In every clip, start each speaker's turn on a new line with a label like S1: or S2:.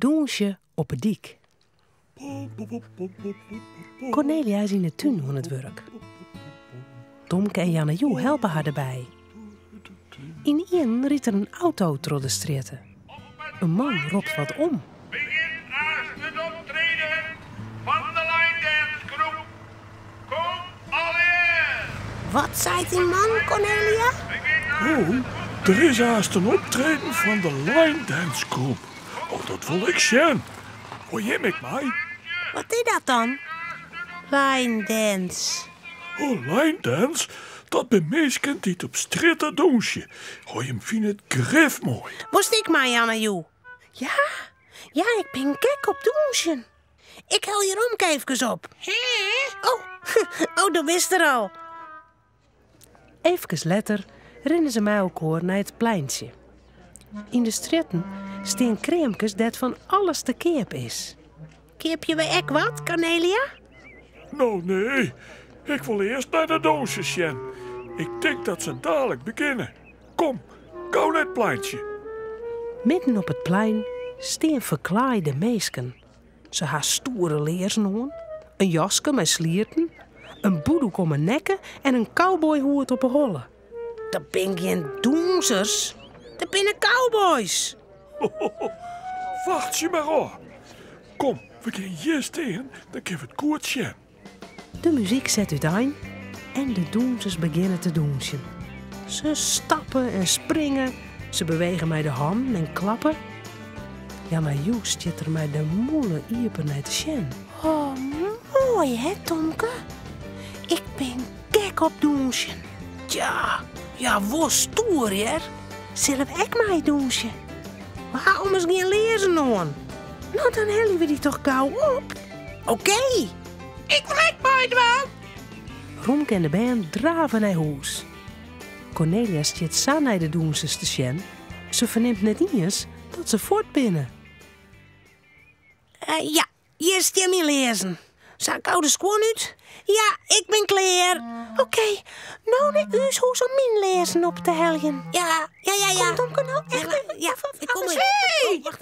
S1: donsje op het dik. Cornelia is in de tuin aan het werk. Tomke en Janne Joe helpen haar erbij. In één riet er een auto door de straten. Een man roept wat om.
S2: Begin naast het optreden van de line dance groep. Kom alweer!
S3: Wat zei die man, Cornelia?
S4: Oh, er is haast een optreden van de line dance groep. Oh, dat wil ik zien. Hoor je met mij?
S3: Wat is dat dan? Line dance.
S4: Oh, line dance? Dat ben meesken die het op straat donsje. Oh, je vindt het grif mooi.
S3: Moest ik maar, Janne Joe? Ja, ik ben gek op donsje. Ik hel je Romke even op. Oh, dat wist er al.
S1: Even later rennen ze met elkaar naar het pleintje. In de straten staan kreemkes dat van alles te keep is.
S3: Keep je weer ek wat, Cornelia?
S4: Nou, nee. Ik wil eerst naar de doosjes zien. Ik denk dat ze dadelijk beginnen. Kom, gauw naar het pleintje.
S1: Midden op het plein staan verklaaide meesken. Ze haar stoere leersen aan, een jaske met slierten, een boedoek om een nekken en een cowboyhoed op een holle.
S3: Dat ben geen doenzers. Dat binnen cowboys.
S4: Wacht je maar af. Kom, we gaan hier staan, dan kunnen we het goed zien.
S1: De muziek zet uiteen en de doenzers beginnen te doensen. Ze stappen en springen, ze bewegen met de handen en klappen. Janne Joe zit er met de moele iepen naar te zien.
S3: Oh, mooi hè, Tomke? Ik ben gek op donsje. Ja, wo stoer, hè? Zullen we ook mij donsje? Waarom is geen lezen aan? Nou, dan hellen we die toch gauw op. Oké. Ik trek mij wel.
S1: Romke en de band draven naar huis. Cornelia zit zo naar de doenzers te zien. Ze verneemt net eens dat ze voortbinnen.
S3: Ja, hier is je me lezen. Zou ik oude schoon uit? Ja, ik ben klaar. Oké, nou naar uw huis om min lezen op te helgen. Ja. Kom, Tomke, nou echt. Ja, ik kom er.
S5: Hey, wacht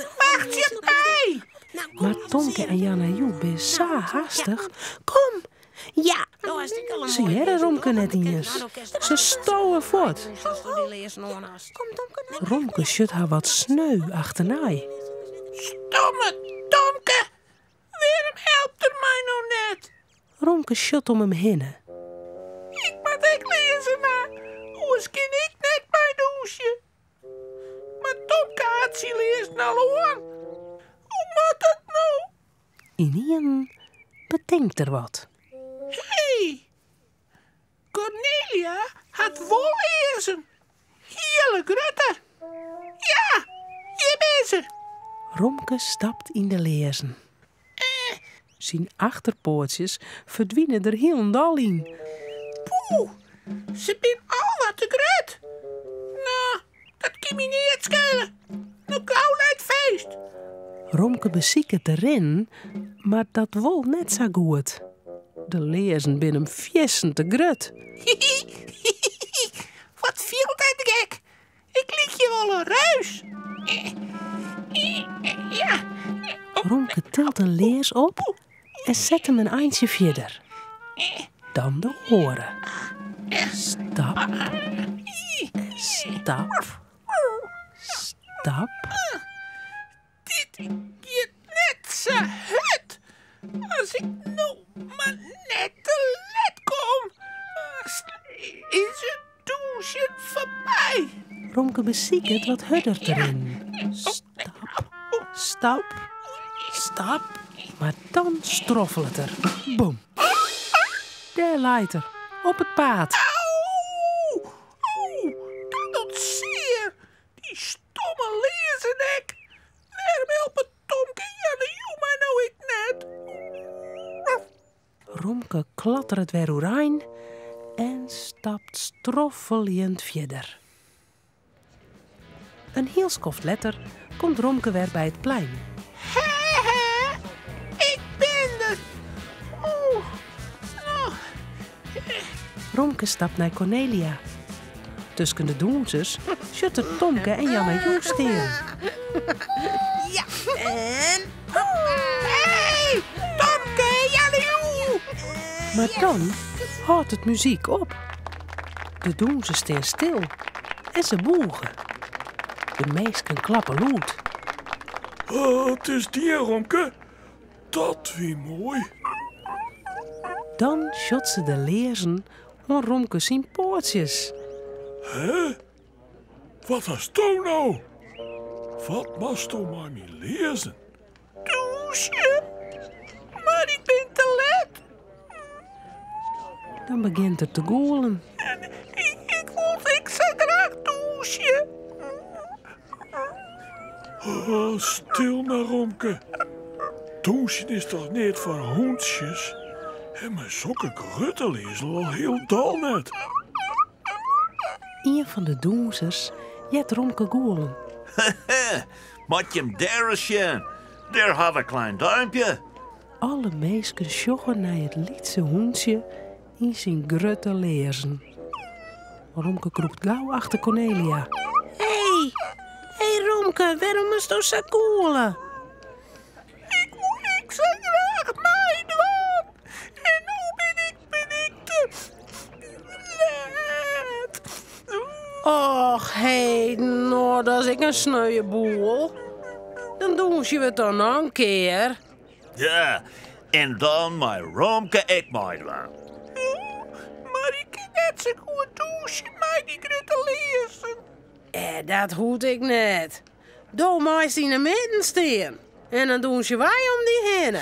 S5: je bij!
S1: Maar Tomke en Janne Joe zijn zo haastig.
S3: Kom. Ja.
S1: Ze herren Romke net eens. Ze stouwen voort.
S3: Kom, Tomke, nou.
S1: Romke schudt haar wat sneu achterna.
S5: Stomme Tomke! Waarom helpt er mij nou net?
S1: Romke schudt om hem heen.
S5: Ik moet ik lezen na. Hoe kan ik net bij douche? Maar Tomke had ze lezen al hoor. Hoe moet dat nou?
S1: Ineen bedenkt er wat.
S5: Hey, Cornelia had wel lezen. Hele grutter. Ja, hier ben ze.
S1: Romke stapt in de lezen. Zijn achterpoortjes verdwijnen er helemaal in.
S5: Poeh, ze ben al wat te grut. Nou, dat kan me niet schelen. Nou gauw naar het feest.
S1: Romke bezieken te rennen, maar dat wil net zo goed. De lezen binnen hem fjessen te grut.
S5: Wat viel dat gek. Ik liet je wel een ruis. Ja.
S1: Romke tilt een leers op en zet hem een eindje verder. Dan de oren. Stap. Stap. Stap.
S5: Dit gaat net zo hut. Als ik nou maar net te let kom, is het douche voorbij.
S1: Romke bezieket wat hudder erin. Stap. Stap. Stap. Maar dan stroffelt het er. Boom. Daar leidt er. Op het paad.
S5: Auw! Dat doet zeer. Die stomme lezenek. Waarom helpen Tomke, Janne Joe mij nou ik net?
S1: Romke klattert weer oerijn en stapt stroffelend verder. Een heel skoft letter komt Romke weer bij het plein.
S5: He, ik ben er. Oeh.
S1: Romke stapt naar Cornelia. Tussen de doenzers schutten Tomke en Janne Joes steen.
S3: Ja, en... Hey, Tomke, Janne-Joe!
S1: Maar dan houdt het muziek op. De doenzers staan stil en ze boegen. De meesten klappen luid.
S4: Oh, het is die, Romke. Dat wie mooi.
S1: Dan shot ze de leerzen om Romke zijn poortjes.
S4: Hè? Wat is dat nou? Wat moest u maar niet lezen?
S5: Douche. Maar ik ben te laat.
S1: Dan begint het te golen.
S5: Ik zo graag douchen.
S4: Oh, stil maar, Romke. Douchen is toch niet voor hoentjes? En mijn sokken grutten lezen al heel dal net.
S1: Een van de doenzers jet Romke golen.
S6: Moet je hem daar eens zien? Daar had een klein duimpje.
S1: Alle meesken sjoggen naar het lietse hoentje in zijn grutte leerzen. Romke kroept gauw achter Cornelia.
S3: Hey Romke, waarom moest je zo goelen?
S5: Ik zo graag meedoen. En nu ben ik te laat.
S1: Och, nou, dat is ik een sneuwe boel. Dan doen ze het dan nog een keer.
S6: Ja, en dan mijn Romke ik meedoen.
S5: Maar ik kan net zo goed douchen met die grote lezen.
S1: Dat hoed ik net. Doe maar eens in de midden staan. En dan doen ze wij om die heen.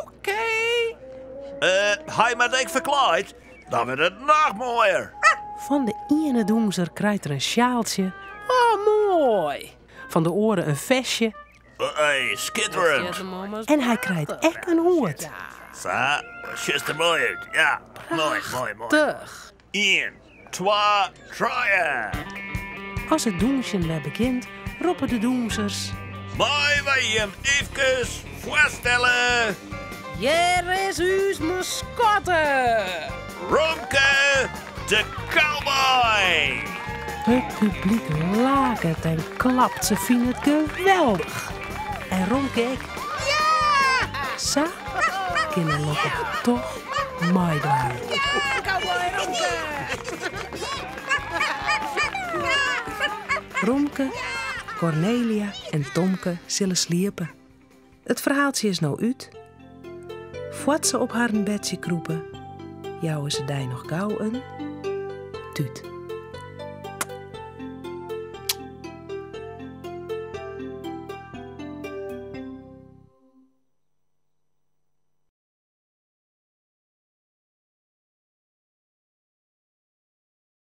S5: Oké.
S6: Hij met ik verklaart, dan wordt het nog mooier.
S1: Van de ene doenzer krijgt er een sjaaltje. Oh, mooi. Van de oren een vestje.
S6: Hey, schitterend.
S1: En hij krijgt echt een hoed.
S6: Zo, just een mooi. Ja, mooi.
S1: Terug.
S6: 1, 2, 3.
S1: Als het doensje weer begint, roepen de doenzers.
S6: Mooi wij hem even voorstellen.
S1: Hier is uw mascotte.
S6: Romke, de cowboy.
S1: Het publiek lakert en klapt. Ze vinden het geweldig. En Romke ik. Ja! Zo kunnen lopen toch meedoen. Romke, Cornelia en Tomke zullen sliepen. Het verhaaltje is nou uit. Voordat ze op haar bedje kroepen, jouwen ze daar nog gauw een tuut.